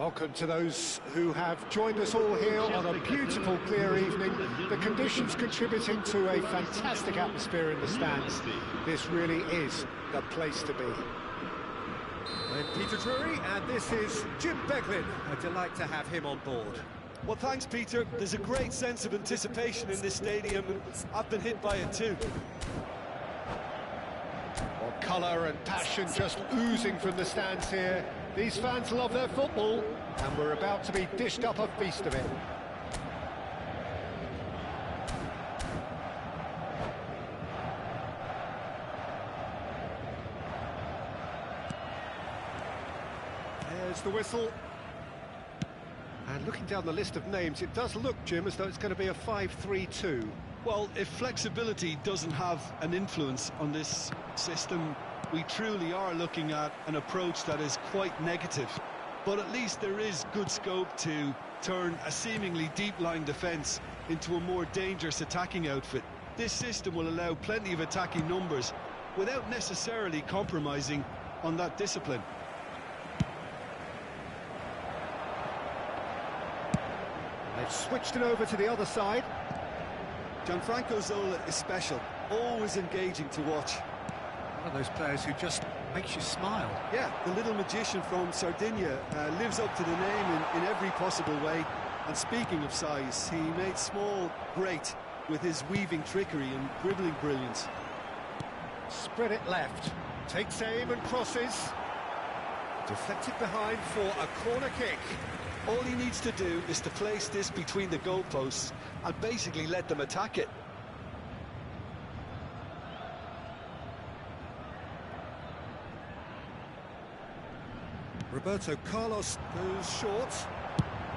Welcome to those who have joined us all here on a beautiful, clear evening. The conditions contributing to a fantastic atmosphere in the stands. This really is the place to be. I'm Peter Drury, and this is Jim Beglin. A delight to have him on board. Well, thanks, Peter. There's a great sense of anticipation in this stadium, and I've been hit by it too. Well, colour and passion just oozing from the stands here. These fans love their football, and we're about to be dished up a feast of it. There's the whistle. And looking down the list of names, it does look, Jim, as though it's going to be a 5-3-2. Well, if flexibility doesn't have an influence on this system, we truly are looking at an approach that is quite negative. But at least there is good scope to turn a seemingly deep-line defence into a more dangerous attacking outfit. This system will allow plenty of attacking numbers without necessarily compromising on that discipline. They've switched it over to the other side. Gianfranco Zola is special, always engaging to watch. One of those players who just makes you smile. Yeah, the little magician from Sardinia lives up to the name in every possible way. And speaking of size, he made small great with his weaving trickery and dribbling brilliance. Spread it left, takes aim and crosses. Deflected behind for a corner kick. All he needs to do is to place this between the goalposts and basically let them attack it. Roberto Carlos goes short.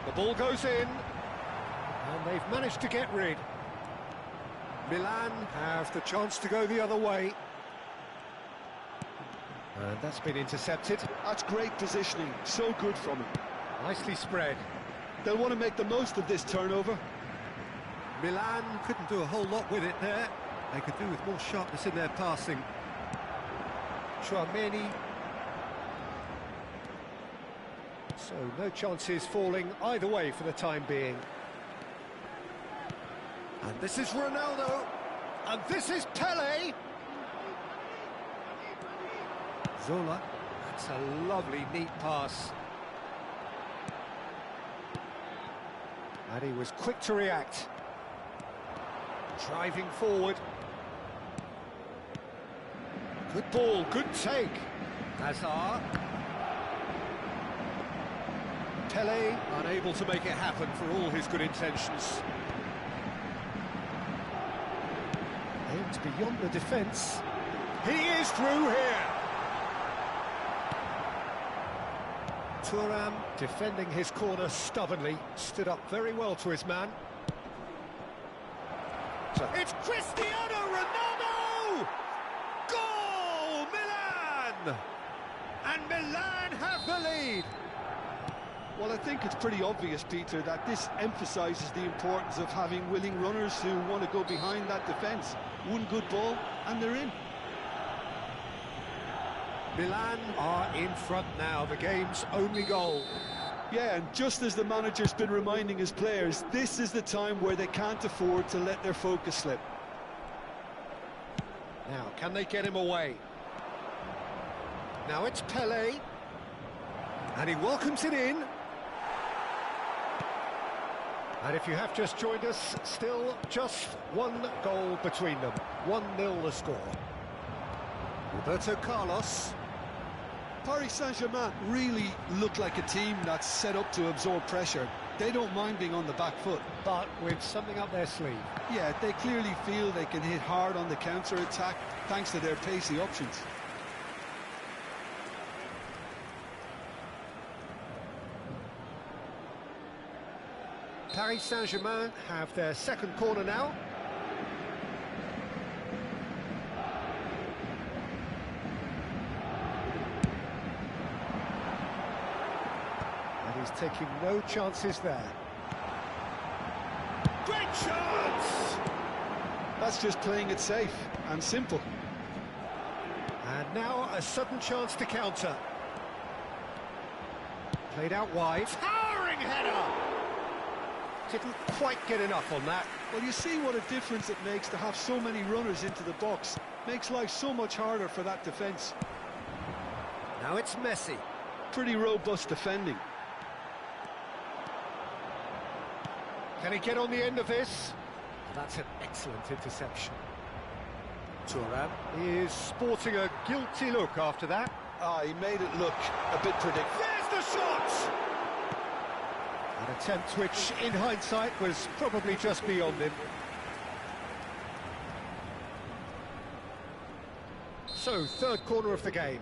The ball goes in. And they've managed to get rid. Milan have the chance to go the other way. And that's been intercepted. That's great positioning, so good from him. Nicely spread. They'll want to make the most of this turnover. Milan couldn't do a whole lot with it there. They could do with more sharpness in their passing. Chouameni. So no chances falling either way for the time being. And this is Ronaldo. And this is Pele. Zola. That's a lovely, neat pass. And he was quick to react. Driving forward. Good ball, good take. Hazard. Pele unable to make it happen for all his good intentions. Aimed beyond the defence. He is through here. Thuram defending his corner stubbornly, stood up very well to his man. So it's Cristiano Ronaldo! Goal! Milan! And Milan have the lead! Well, I think it's pretty obvious, Peter, that this emphasises the importance of having willing runners who want to go behind that defence. One good ball, and they're in. Milan are in front now, the game's only goal. Yeah, and just as the manager's been reminding his players, this is the time where they can't afford to let their focus slip. Now, can they get him away? Now it's Pele. And he welcomes it in. And if you have just joined us, still just one goal between them. 1-0 the score. Roberto Carlos. Paris Saint-Germain really look like a team that's set up to absorb pressure. They don't mind being on the back foot. But with something up their sleeve. Yeah, they clearly feel they can hit hard on the counter-attack thanks to their pacey options. Paris Saint-Germain have their second corner now. And he's taking no chances there. Great chance! That's just playing it safe and simple. And now a sudden chance to counter. Played out wide. Towering header! Didn't quite get enough on that. Well, you see what a difference it makes to have so many runners into the box. Makes life so much harder for that defence. Now it's Messi. Pretty robust defending. Can he get on the end of this? That's an excellent interception. Thuram is sporting a guilty look after that. He made it look a bit predictable. There's the shot! An attempt which, in hindsight, was probably just beyond him. So, third corner of the game.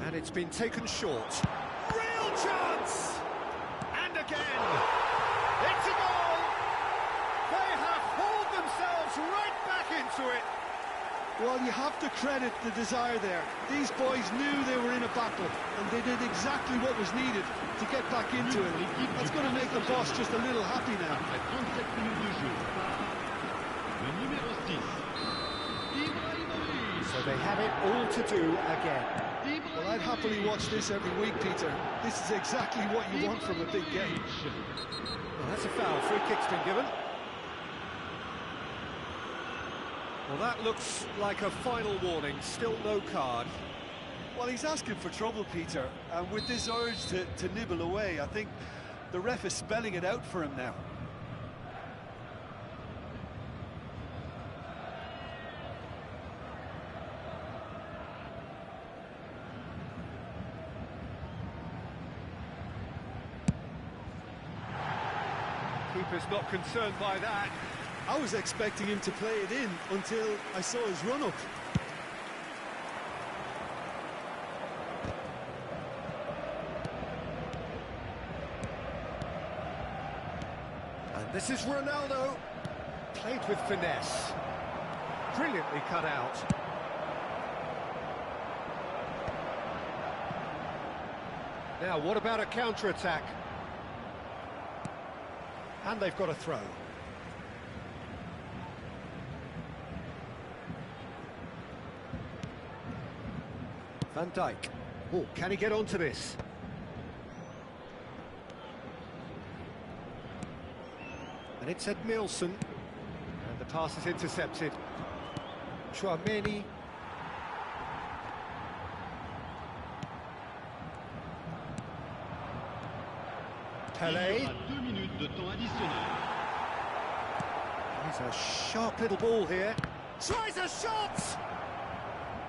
And it's been taken short. Real chance! And again! It's a goal! They have hauled themselves right back into it! Well, you have to credit the desire there. These boys knew they were in a battle, and they did exactly what was needed to get back into it. That's going to make the boss just a little happy now. So they have it all to do again. Well, I'd happily watch this every week, Peter. This is exactly what you want from a big game. Well, that's a foul. Free kick's been given. Well, that looks like a final warning. Still no card. Well, he's asking for trouble, Peter. And with this urge to nibble away, I think the ref is spelling it out for him now. Keeper's not concerned by that. I was expecting him to play it in until I saw his run-up. And this is Ronaldo. Played with finesse. Brilliantly cut out. Now, what about a counter-attack? And they've got a throw. Van Dijk. Oh, can he get onto this? And it's Edmilson. And the pass is intercepted. Chouameni. Pelé. He's a sharp little ball here. Tries a shot!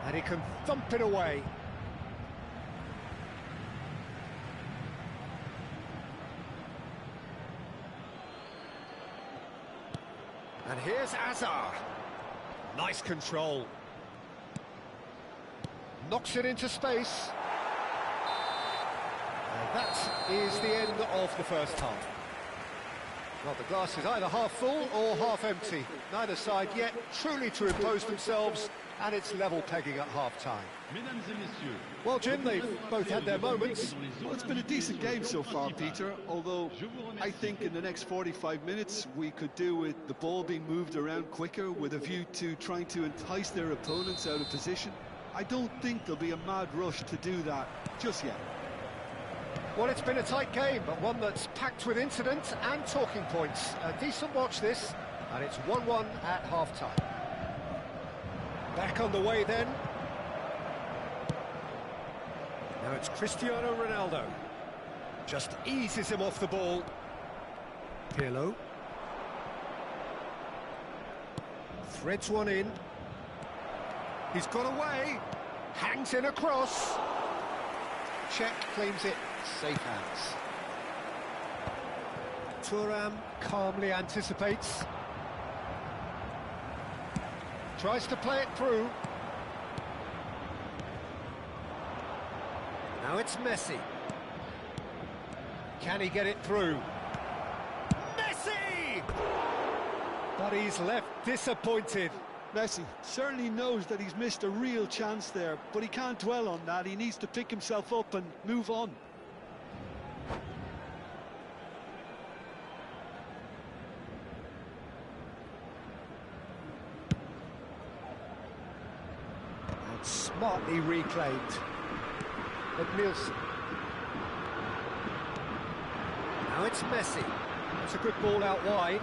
And he can thump it away. And here's Azar. Nice control. Knocks it into space. And that is the end of the first half. Well, the glass is either half full or half empty. Neither side yet truly to impose themselves, and it's level pegging at half-time. Well, Jim, they've both had their moments. Well, it's been a decent game so far, Peter, although I think in the next 45 minutes we could do with the ball being moved around quicker with a view to trying to entice their opponents out of position. I don't think there'll be a mad rush to do that just yet. Well, it's been a tight game, but one that's packed with incident and talking points. A decent watch this, and it's 1-1 at half-time. Back on the way then. Now it's Cristiano Ronaldo. Just eases him off the ball. Pirlo. Threads one in. He's got away. Hangs in a cross. Czech claims it. Safe hands. Thuram calmly anticipates. Tries to play it through. Now it's Messi. Can he get it through? Messi! But he's left disappointed. Messi certainly knows that he's missed a real chance there, but he can't dwell on that. He needs to pick himself up and move on. Smartly reclaimed. But Nielsen. Now it's Messi. That's a good ball out wide.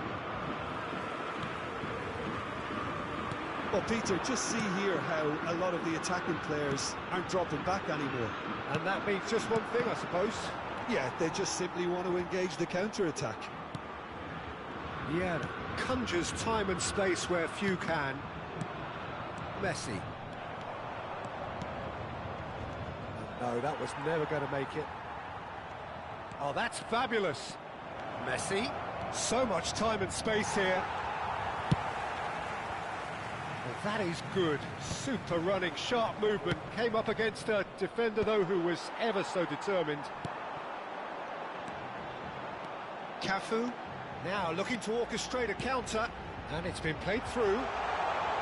Well, Peter, just see here how a lot of the attacking players aren't dropping back anymore. And that means just one thing, I suppose. Yeah, they just simply want to engage the counter-attack. Yeah, conjures time and space where few can. Messi. Oh, no, that was never going to make it. Oh, that's fabulous. Messi. So much time and space here. Well, that is good. Super running, sharp movement. Came up against a defender, though, who was ever so determined. Cafu. Now looking to orchestrate a counter. And it's been played through.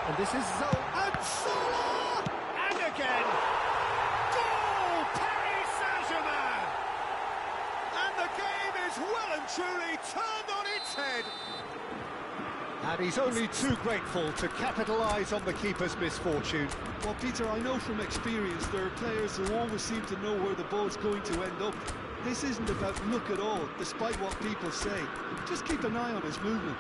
And this is Zoe. And Salah! And again! Goal! Paris Saint-Germain! And the game is well and truly turned on its head. And he's only too grateful to capitalise on the keeper's misfortune. Well, Peter, I know from experience there are players who always seem to know where the ball's going to end up. This isn't about luck at all, despite what people say. Just keep an eye on his movement.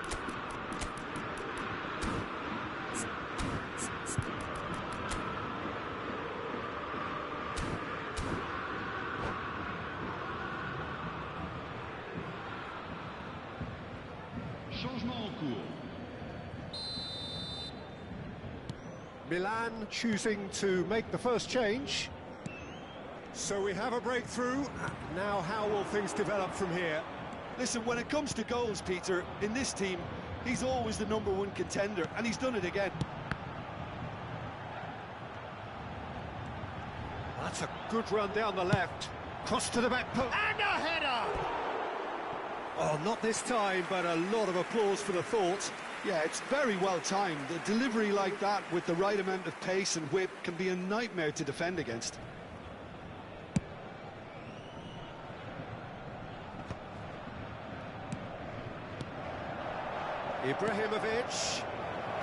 Changement en cours. Milan choosing to make the first change. So we have a breakthrough. Now how will things develop from here? Listen, when it comes to goals, Peter, in this team, he's always the #1 contender, and he's done it again. That's a good run down the left. Cross to the back post. And a header! Oh, not this time, but a lot of applause for the thought. Yeah, it's very well timed. A delivery like that with the right amount of pace and whip can be a nightmare to defend against. Ibrahimovic.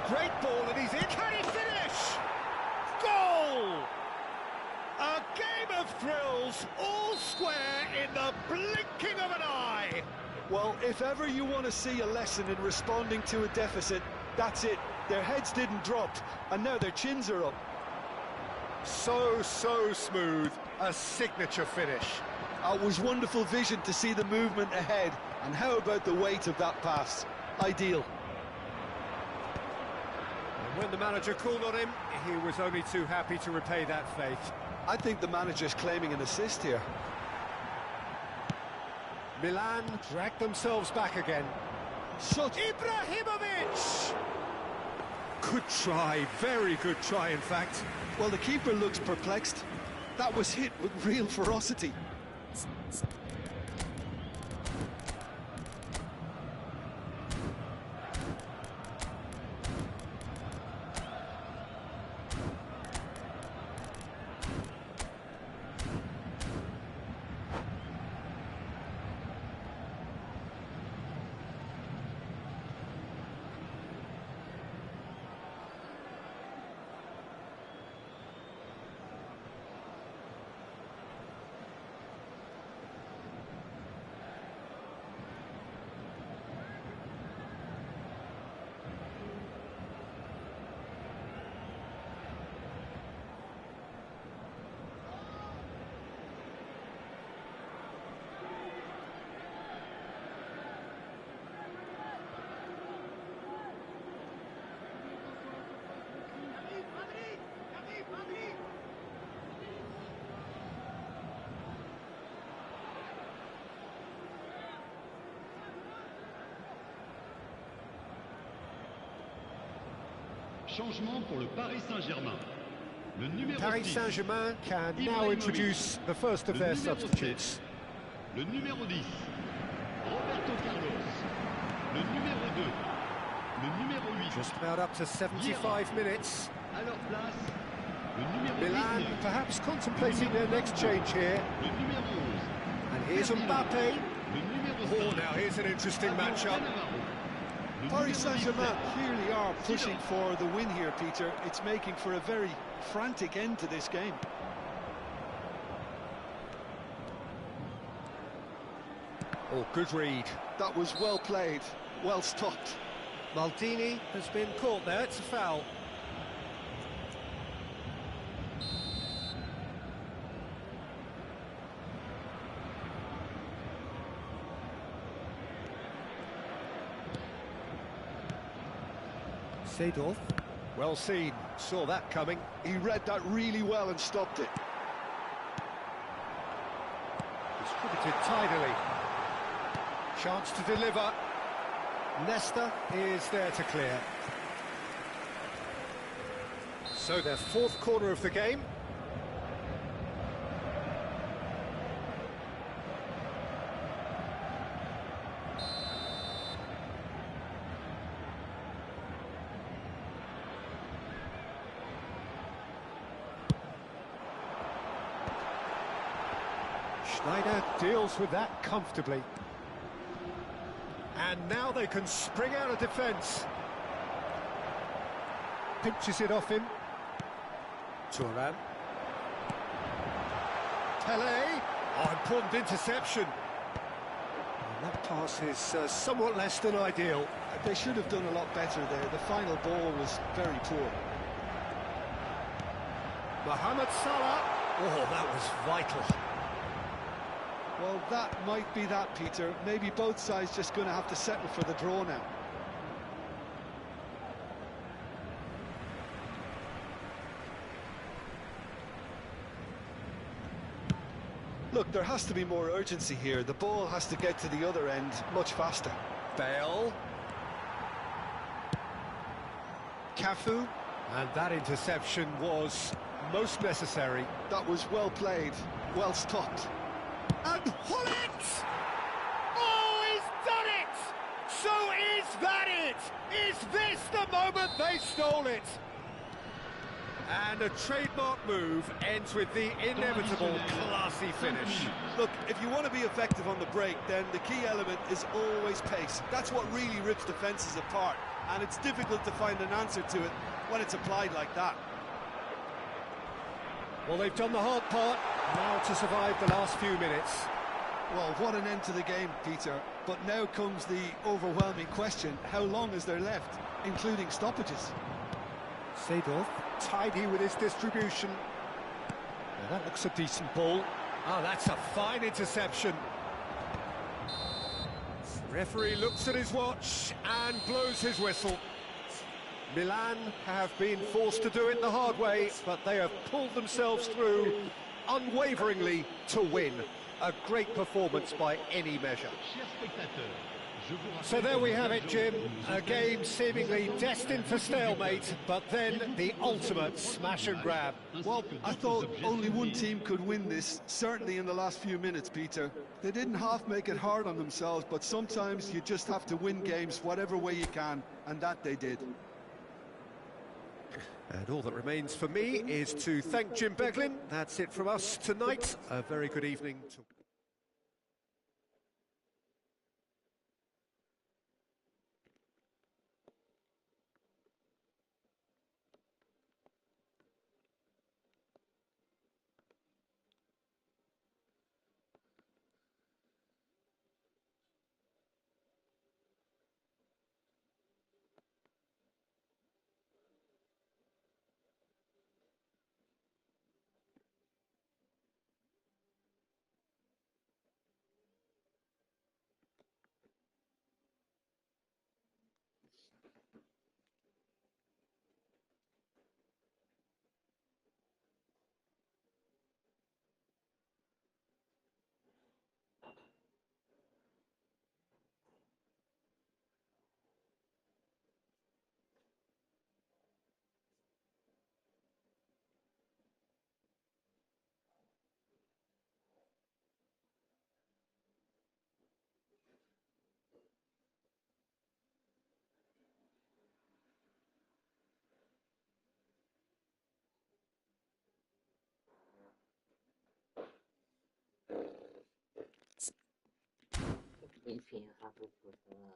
Great ball, and he's in. Can he finish? Goal! A game of thrills, all square in the blinking of an eye. Well, if ever you want to see a lesson in responding to a deficit, that's it. Their heads didn't drop, and now their chins are up. So smooth. A signature finish. It was wonderful vision to see the movement ahead, and how about the weight of that pass? Ideal. And when the manager called on him, he was only too happy to repay that faith. I think the manager's claiming an assist here. Milan dragged themselves back again. Shot. Ibrahimovic! Good try, very good try, in fact. Well, the keeper looks perplexed. That was hit with real ferocity. Changement pour le Paris Saint-Germain. Le numéro Paris 6. Saint-Germain can now introduce the first of their substitutes. Le numéro 10. Roberto Carlos. Le numéro 2. Le numéro 8. Just about up to 75 minutes. À leur place, le numéro Milan 19. perhaps contemplating their next change here. Le numéro 11. And here's Mbappe. Le numéro Oh, 5. now here's an interesting matchup. Le Paris numéro Saint-Germain 17. clearly are pushing Silence. for the win here, Peter. It's making for a very frantic end to this game. Oh, good read. That was well played, well stopped. Maldini has been caught there, it's a foul. Seedorf, well seen, saw that coming. He read that really well and stopped it. Distributed tidily. Chance to deliver. Nesta is there to clear. So their fourth corner of the game. Schneider deals with that comfortably. And now they can spring out of defence. Pinches it off him. Thuram. Pele. Oh, important interception. And that pass is somewhat less than ideal. They should have done a lot better there. The final ball was very poor. Mohamed Salah. Oh, that was vital. Well, that might be that, Peter. Maybe both sides just going to have to settle for the draw now. Look, there has to be more urgency here. The ball has to get to the other end much faster. Bale. Cafu. And that interception was most necessary. That was well played, well stopped. And Hullet! Oh, he's done it! So is that it? Is this the moment they stole it? And a trademark move ends with the inevitable classy finish. Look, if you want to be effective on the break, then the key element is always pace. That's what really rips defences apart, and it's difficult to find an answer to it when it's applied like that. Well, they've done the hard part, now to survive the last few minutes. Well, what an end to the game, Peter. But now comes the overwhelming question, how long is there left, including stoppages? Seedorf, tidy with his distribution. Now that looks a decent ball. Oh, that's a fine interception. Referee looks at his watch and blows his whistle. Milan have been forced to do it the hard way, but they have pulled themselves through unwaveringly to win. A great performance by any measure. So there we have it, Jim. A game seemingly destined for stalemate, but then the ultimate smash and grab. Well, I thought only one team could win this, certainly in the last few minutes, Peter. They didn't half make it hard on themselves, but sometimes you just have to win games whatever way you can, and that they did. And all that remains for me is to thank Jim Beglin. That's it from us tonight. A very good evening to Enfim, rápido, por favor.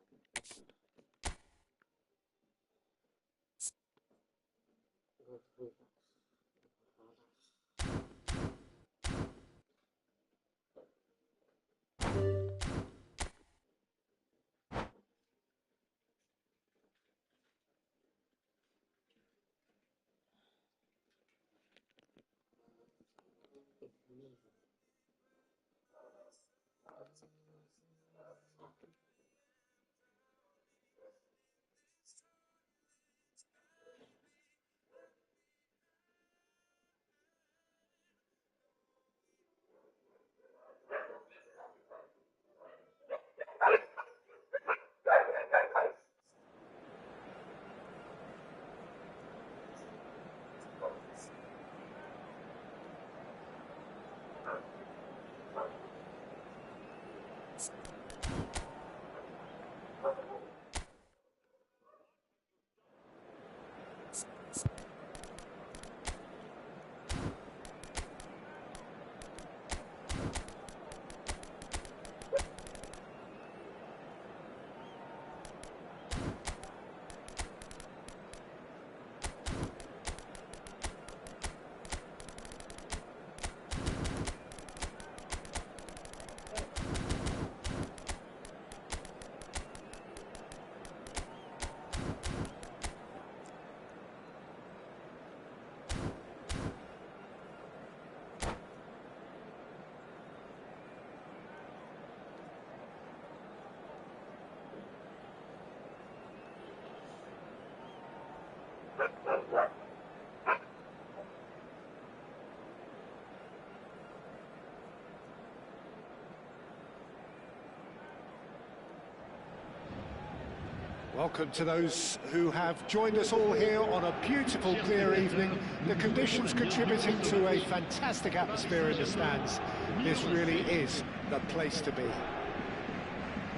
Welcome to those who have joined us all here on a beautiful, clear evening. The conditions contributing to a fantastic atmosphere in the stands. This really is the place to be.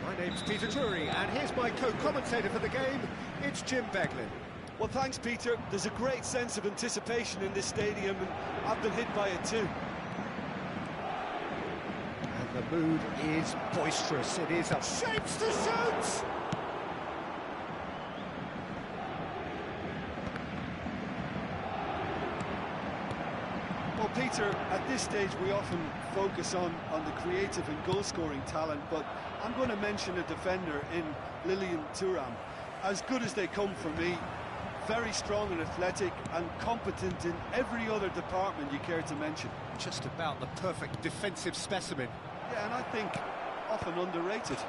My name's Peter Drury, and here's my co-commentator for the game. It's Jim Beglin. Well, thanks, Peter. There's a great sense of anticipation in this stadium, and I've been hit by it too. And the mood is boisterous. It is a shapes to shoot! Well, Peter, at this stage we often focus on the creative and goal-scoring talent, but I'm going to mention a defender in Lilian Thuram. As good as they come for me, very strong and athletic and competent in every other department you care to mention. Just about the perfect defensive specimen. Yeah, and I think often underrated.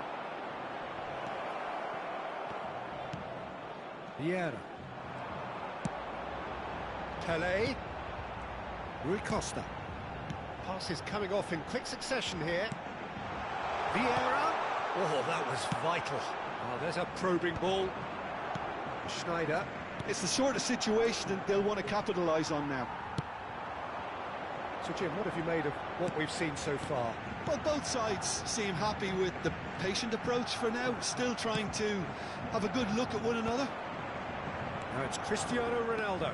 Vieira. Pelé. Rui Costa. Passes coming off in quick succession here. Vieira. Oh, that was vital. Oh, there's a probing ball. Schneider. It's the sort of situation that they'll want to capitalise on now. So, Jim, what have you made of what we've seen so far? Well, both sides seem happy with the patient approach for now, still trying to have a good look at one another. Now it's Cristiano Ronaldo.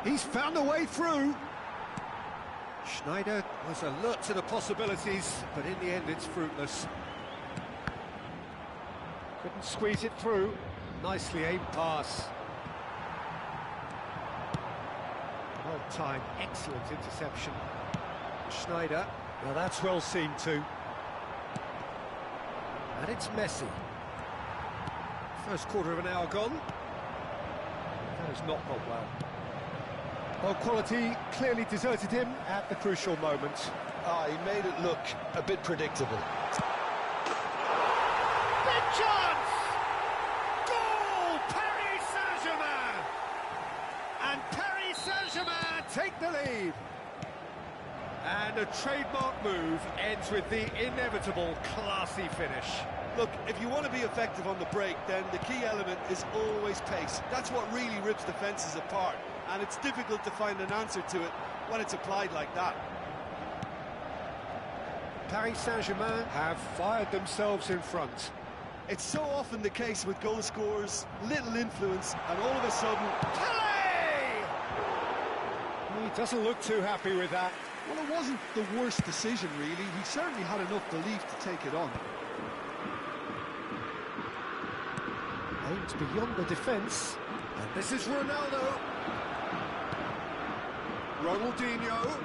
He's found a way through. Schneider was alert to the possibilities, but in the end it's fruitless. Couldn't squeeze it through. Nicely aimed pass. Well timed, excellent interception. Schneider, well that's well seen too. And it's Messi. First quarter of an hour gone. That has not gone well. Well, quality clearly deserted him at the crucial moment. He made it look a bit predictable. Big chance! Goal! Paris Saint-Germain! And Paris Saint-Germain take the lead. And a trademark move ends with the inevitable classy finish. Look, if you want to be effective on the break, then the key element is always pace. That's what really rips defences apart, and it's difficult to find an answer to it when it's applied like that. Paris Saint-Germain have fired themselves in front. It's so often the case with goal scorers, little influence, and all of a sudden... Pelé! He doesn't look too happy with that. Well, it wasn't the worst decision, really. He certainly had enough belief to take it on. Aimed beyond the defence. And this is Ronaldo. Ronaldinho.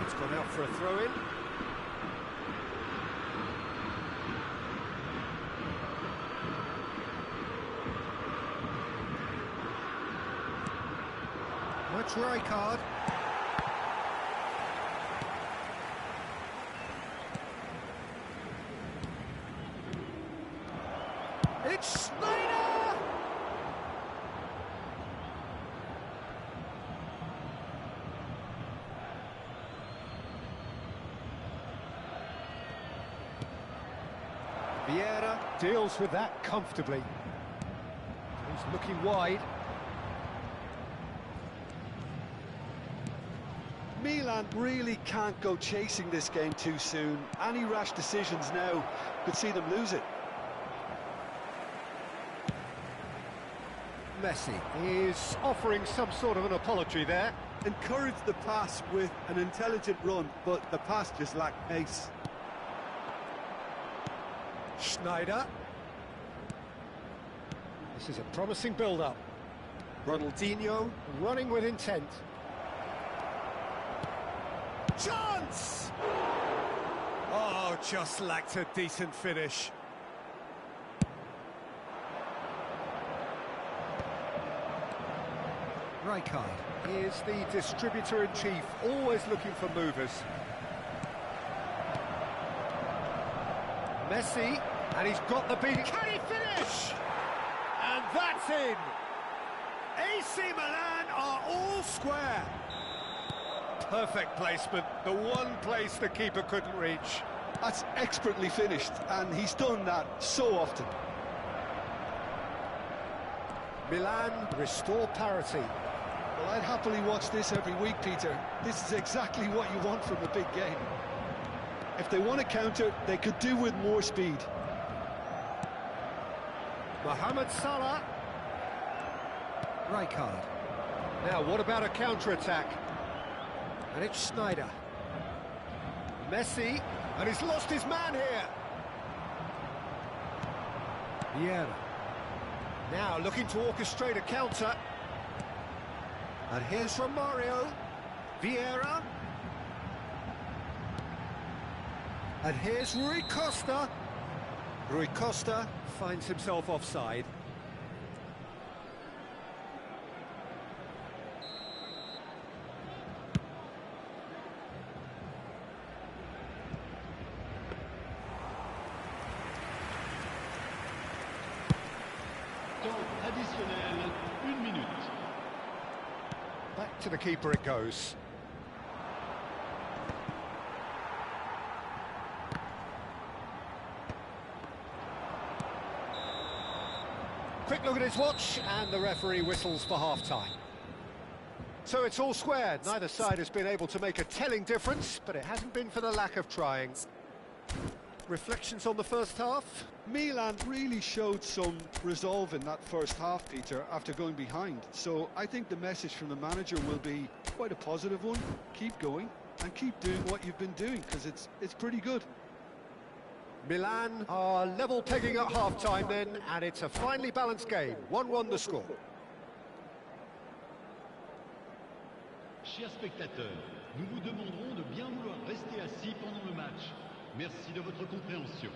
It's gone out for a throw-in. That's Rijkaard. It's Snyder! Vieira deals with that comfortably. He's looking wide. Milan really can't go chasing this game too soon. Any rash decisions now could see them lose it. Messi is offering some sort of an apology there. Encouraged the pass with an intelligent run, but the pass just lacked pace. Schneider. This is a promising build-up. Ronaldinho running with intent. Chance! Oh, just lacked a decent finish. Rijkaard is the distributor-in-chief, always looking for movers. Messi, and he's got the beat. Can he finish? And that's in! AC Milan are all square. Perfect placement, the one place the keeper couldn't reach. That's expertly finished, and he's done that so often. Milan restore parity. Well, I'd happily watch this every week, Peter. This is exactly what you want from a big game. If they want to counter, they could do with more speed. Mohamed Salah. Rijkaard. Now, what about a counter-attack? And it's Schneider. Messi, and he's lost his man here. Vieira. Now looking to orchestrate a counter. And here's Romario. Vieira. And here's Rui Costa. Rui Costa finds himself offside. Temps additionnel, 1 minute. Back to the keeper it goes. Quick look at his watch, and the referee whistles for half-time. So it's all squared. Neither side has been able to make a telling difference, but it hasn't been for the lack of trying. Reflections on the first half? Milan really showed some resolve in that first half, Peter, after going behind. So I think the message from the manager will be quite a positive one. Keep going and keep doing what you've been doing, because it's pretty good. Milan are level pegging at half-time then, and it's a finely balanced game. 1-1 the score. Chers spectateurs, nous vous demanderons de bien vouloir rester assis pendant le match. Merci de votre compréhension.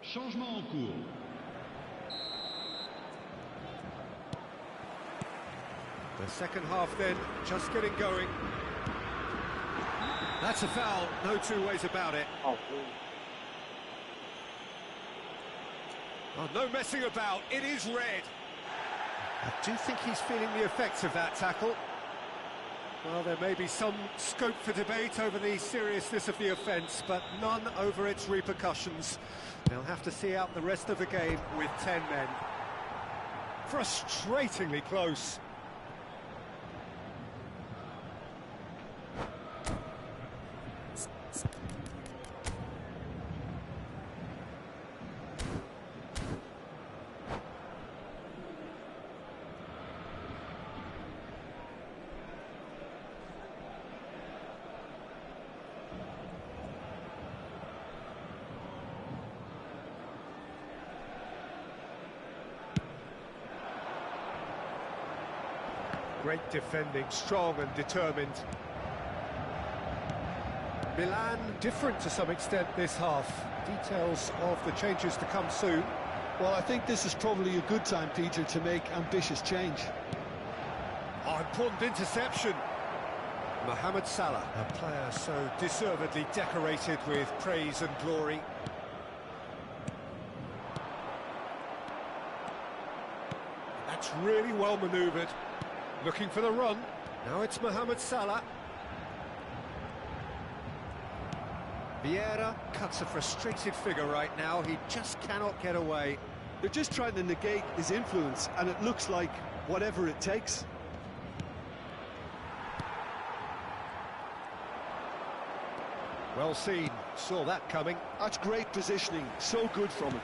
Changement en cours. The second half then, just getting going. That's a foul, no two ways about it. Oh, no messing about, it is red. I do think he's feeling the effects of that tackle. Well, there may be some scope for debate over the seriousness of the offence, but none over its repercussions. They'll have to see out the rest of the game with 10 men. Frustratingly close. Great defending, strong and determined. Milan different to some extent this half. Details of the changes to come soon. Well, I think this is probably a good time, Peter, to make ambitious change. Oh, important interception. Mohamed Salah, a player so deservedly decorated with praise and glory. That's really well manoeuvred. Looking for the run. Now it's Mohamed Salah. Vieira cuts a frustrated figure right now. He just cannot get away. They're just trying to negate his influence, and it looks like whatever it takes. Well seen, saw that coming. That's great positioning, so good from him.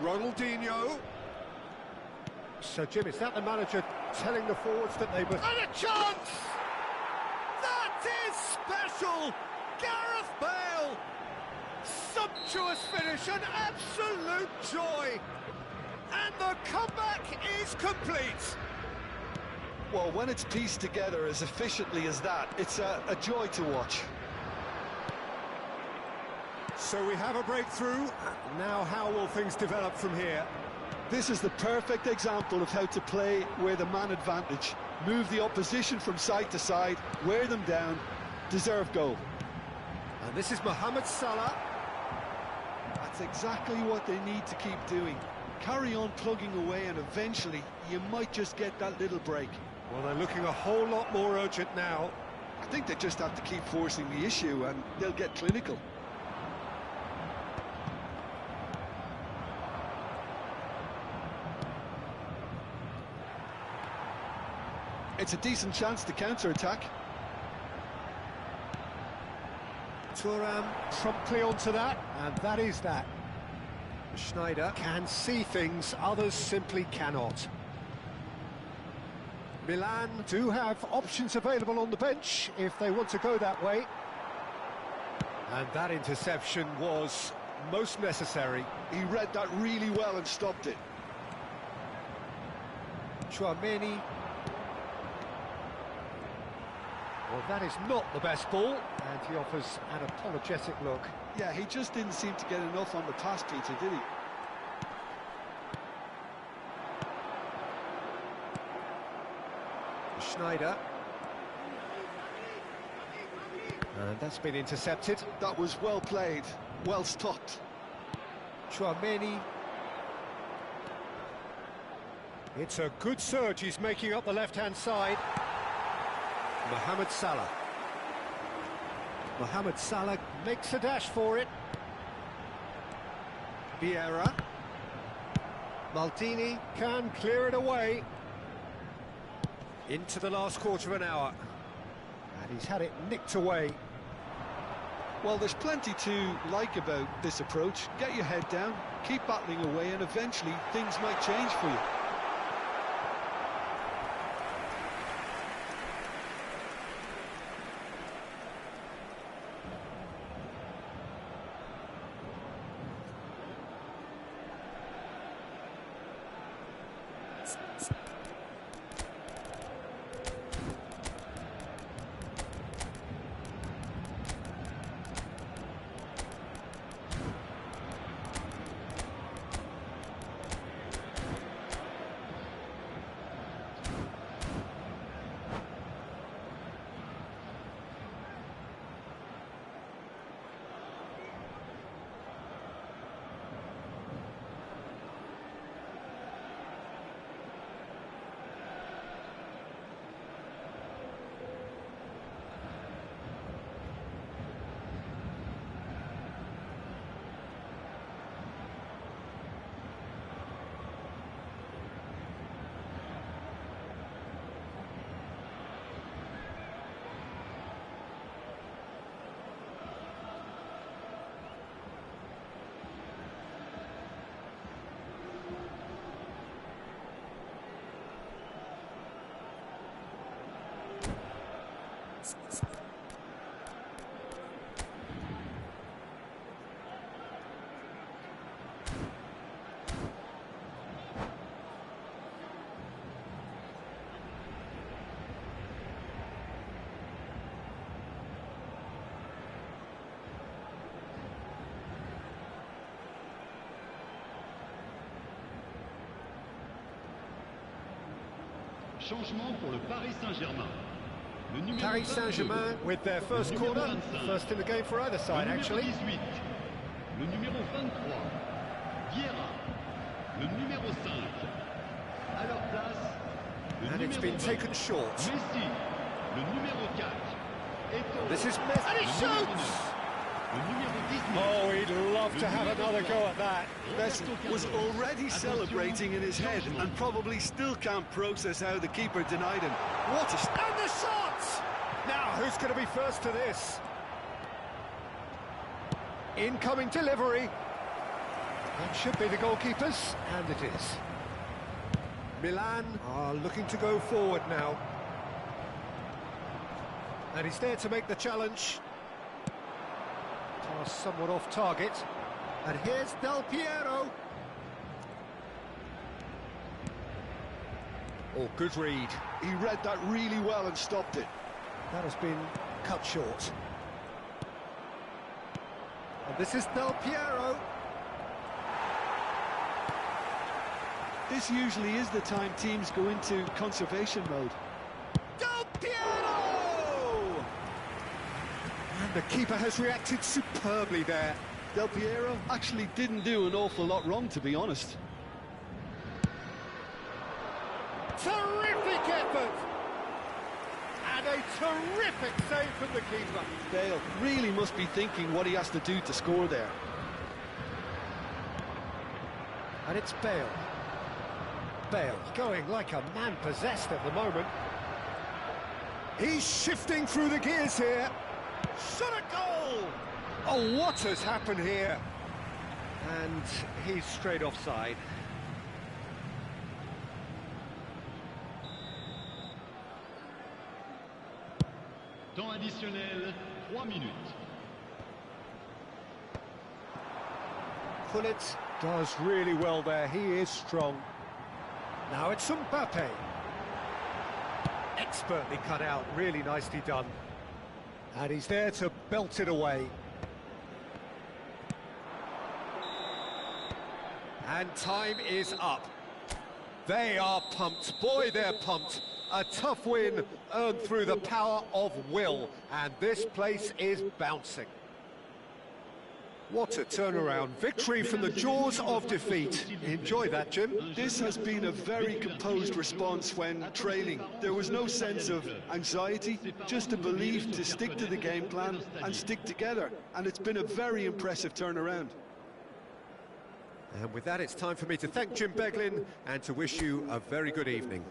Ronaldinho. So, Jim, is that the manager telling the forwards that they must... And a chance! That is special! Gareth Bale! Sumptuous finish, an absolute joy! And the comeback is complete! Well, when it's pieced together as efficiently as that, it's a joy to watch. So we have a breakthrough. Now how will things develop from here? This is the perfect example of how to play with a man advantage. Move the opposition from side to side, wear them down, deserve goal. And this is Mohamed Salah. That's exactly what they need to keep doing. Carry on plugging away and eventually you might just get that little break. Well, they're looking a whole lot more urgent now. I think they just have to keep forcing the issue and they'll get clinical. It's a decent chance to counter-attack. Thuram promptly onto that, and that is that. Schneider can see things others simply cannot. Milan do have options available on the bench if they want to go that way. And that interception was most necessary. He read that really well and stopped it. Tchouameni. Well, that is not the best ball, and he offers an apologetic look. Yeah, he just didn't seem to get enough on the pass, Peter, did he? Schneider. And that's been intercepted. That was well played, well stopped. Tchouameni. It's a good surge he's making up the left-hand side. Mohamed Salah. Mohamed Salah makes a dash for it. Vieira. Maldini can clear it away. Into the last quarter of an hour. And he's had it nicked away. Well, there's plenty to like about this approach. Get your head down, keep battling away, and eventually things might change for you. Changement pour le Paris Saint-Germain. Le numéro Paris 22, Saint-Germain with their first le numéro corner, 25, first in the game for either side le numéro actually. 18, le numéro 23, Vieira, le numéro 5. À leur place, le And it's numéro been 20, taken short. Messi, le numéro 4. Eto'o, This is Messi. And he le numéro shoots! 9, le numéro 19. Oh, he'd love to have another go at that. Messi was already celebrating in his head and probably still can't process how the keeper denied him. What a... And the shot! Now, who's going to be first to this? Incoming delivery. That should be the goalkeepers, and it is. Milan are looking to go forward now. And he's there to make the challenge. Pass somewhat off target. And here's Del Piero. Oh, good read. He read that really well and stopped it. That has been cut short. And this is Del Piero. This usually is the time teams go into conservation mode. Del Piero! And the keeper has reacted superbly there. Del Piero actually didn't do an awful lot wrong, to be honest. Terrific effort! And a terrific save from the keeper. Bale really must be thinking what he has to do to score there. And it's Bale. Bale going like a man possessed at the moment. He's shifting through the gears here. Shot a goal! Oh, what has happened here? And he's straight offside. Temps additionnel, 3 minutes. Pullet does really well there. He is strong. Now it's Mbappe. Expertly cut out, really nicely done. And he's there to belt it away. And time is up. They are pumped. Boy, they're pumped. A tough win earned through the power of will. And this place is bouncing. What a turnaround. Victory from the jaws of defeat. Enjoy that, Jim. This has been a very composed response when trailing. There was no sense of anxiety, just a belief to stick to the game plan and stick together. And it's been a very impressive turnaround. And with that, it's time for me to thank Jim Beglin and to wish you a very good evening.